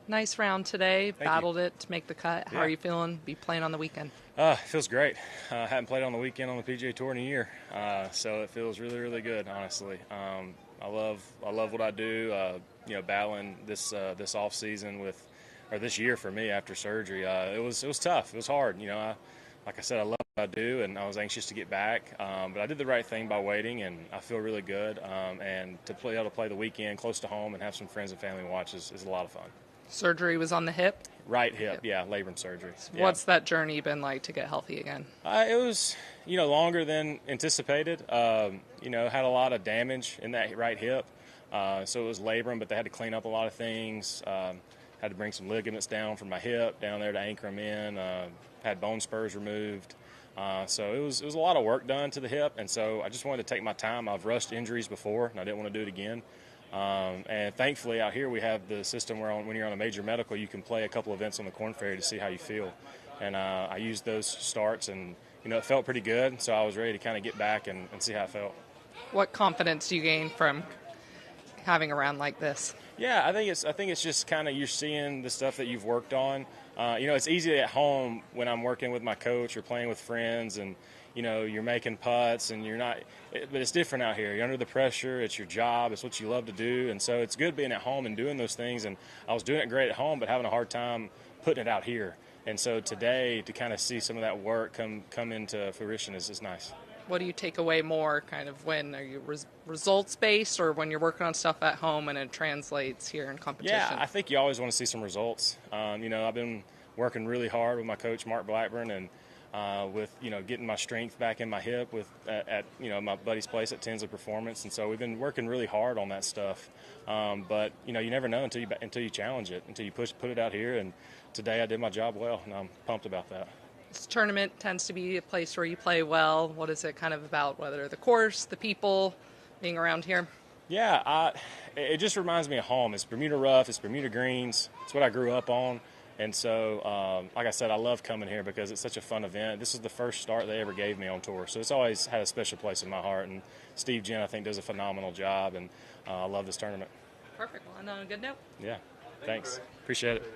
Nice round today. Thank Battled you. it to make the cut. How Yeah. are you feeling? Be playing on the weekend? It feels great. Haven't played on the weekend on the PGA Tour in a year, so it feels really, really good. Honestly, I love what I do. Battling this off season this year for me after surgery. It was tough. It was hard. Like I said, I love what I do, and I was anxious to get back. But I did the right thing by waiting, and I feel really good. And to be able to play the weekend close to home and have some friends and family watch is a lot of fun. Surgery was on the hip? Right hip, yeah, labrum surgery. Yeah. What's that journey been like to get healthy again? It was, longer than anticipated. Had a lot of damage in that right hip. So it was labrum, but they had to clean up a lot of things. Had to bring some ligaments down from my hip down there to anchor them in. Had bone spurs removed. So it was a lot of work done to the hip, and so I just wanted to take my time. I've rushed injuries before, and I didn't want to do it again. And thankfully out here we have the system where when you're on a major medical, you can play a couple events on the Korn Ferry to see how you feel. And I used those starts, and it felt pretty good, so I was ready to kind of get back and see how it felt. What confidence do you gain from having a round like this? Yeah, I think it's just kind of you're seeing the stuff that you've worked on. It's easy at home when I'm working with my coach or playing with friends, and you're making putts, and you're not. But it's different out here. You're under the pressure. It's your job. It's what you love to do, and so it's good being at home and doing those things. And I was doing it great at home, but having a hard time putting it out here. And so today, to kind of see some of that work come into fruition is nice. What do you take away more? Kind of when are you results based, or when you're working on stuff at home and it translates here in competition? Yeah, I think you always want to see some results. I've been working really hard with my coach Mark Blackburn, and with getting my strength back in my hip at my buddy's place at Tinsley Performance, and so we've been working really hard on that stuff. But you never know until you challenge it, until you put it out here. And today I did my job well, and I'm pumped about that. This tournament tends to be a place where you play well. What is it kind of about? Whether the course, the people, being around here? Yeah, it just reminds me of home. It's Bermuda rough. It's Bermuda greens. It's what I grew up on. And so, like I said, I love coming here because it's such a fun event. This is the first start they ever gave me on tour, so it's always had a special place in my heart. And Steve Jen, I think, does a phenomenal job, and I love this tournament. Perfect. Well, on a good note. Yeah, thanks. Appreciate it.